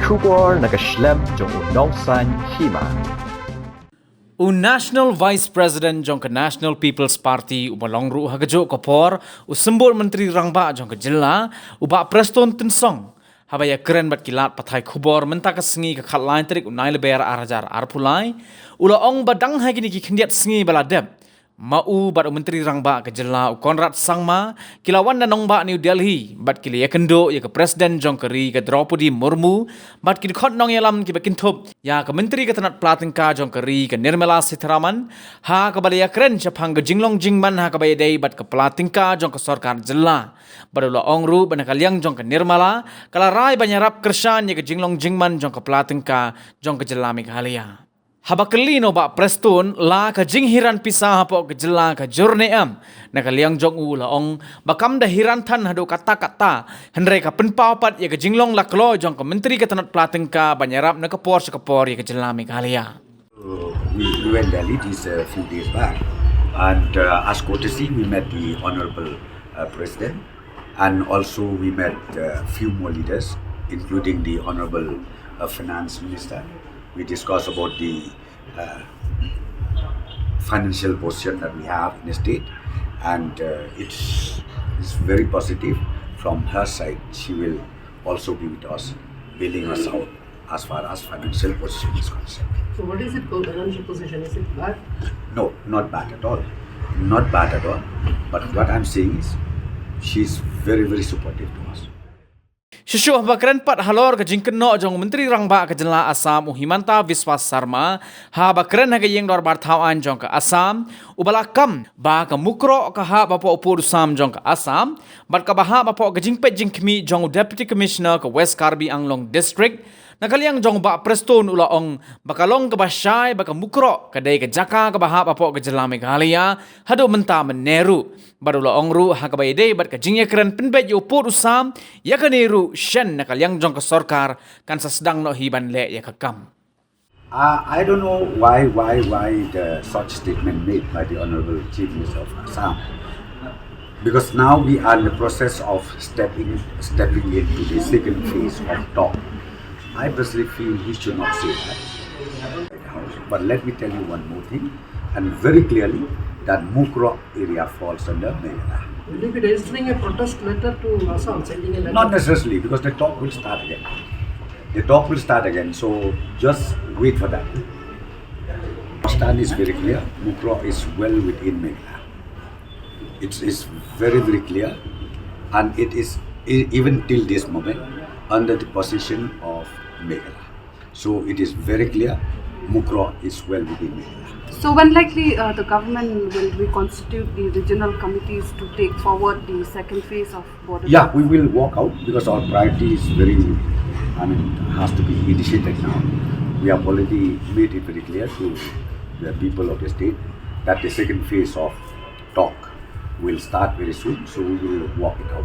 Kubor nakaslem jong unongsan Hima. National Vice President jong ke National People's Party ubalongru hagajo kopor usembol Menteri Rangba jong ke Jylla uba Prestone tensong habaya keren bat kilat pathai khubor mentaka sengi ke khat lain terik unai leber arajar arpulai ula ong badang hai kini ki khendiat sengi baladep mau bat Menteri Rangba ke Jylla Konrad Sangma kilawan dan nongba New Delhi bat kili ya kendo ya ke Presiden jong keri ke Draupadi Murmu bat kili khot nong yalam ki bakintop ya ke Menteri ke Tanat Tyngka jong keri ke Nirmala Sitharaman ha ke balaya keren chapang ke jinglong jingman ha ke bayadei bat ke Tyngka jong ke Sarkar Jylla badula ongru banakaliang jong ke Nirmala kala rai Ïarap Kyrshan ya ke jinglong jingman jong ke Tyngka jong ke Jylla Meghalaya. Habakali no ba Prestone la ka jinghiran pisah hapo ke Jylla ka jorneam nakaliang jong u laong bakam da hiran than hado kata-kata henre ka penpapat ya ke jinglong laklo jong ke Menteri ke Tanat Tyngka Ïarap na kapor ya ke Jylla Meghalaya. We went Delhi these few days back, and as courtesy we met the Honorable President, and also we met few more leaders, including the Honorable Finance Minister. We discussed about the financial position that we have in the state, and it's very positive from her side. She will also be with us, bailing us out as far as financial position is concerned. So what is it called, financial position? Is it bad? No, not bad at all. Not bad at all. But what I'm saying is, she's very, very supportive to us. Syusyuh bakran pat halor ke jingkeno jong Menteri Rangba ke Jylla Assam Himanta Viswas Sarma ha bakran ha ke yeng dor bartawan jong ke Assam ubalakam ba ke mukro ke ha bapo upur sam jong ke Assam bat ke baha bapo ke jingpet jingkmi jong Deputy Commissioner ke West Karbi Anglong District nakaliang jong ba Prestone ulaong bakalong ke basyai baka mukro ke dai ke jaka ke baha bapo ke Jylla Meghalaya hado menta meneru badula ongru ha ke bayde bat ke jingye keren penbet yo upur usam ya ke neru shen nakaliang jong ke Sarkar kan sedang no hiban le ya ke kam. I don't know why the such statement made by the Honorable Chief Minister of Assam, because now we are in the process of stepping into the second phase of talk. I personally feel he should not say that. But let me tell you one more thing, and very clearly, that Mukro area falls under Meghalaya. Will you be registering a protest letter to Assam, sending a letter? Not necessarily, because the talk will start again. The talk will start again, so just wait for that. Our stand is very clear. Mukro is well within Meghalaya. It's very, very clear, and it is even till this moment under the position of Meghalaya. So it is very clear, Mukro is well within Meghalaya. So when likely the government will reconstitute the regional committees to take forward the second phase of border? Yeah, we will walk out because our priority is has to be initiated now. We have already made it very clear to the people of the state that the second phase of talk will start very soon, so we will walk it out.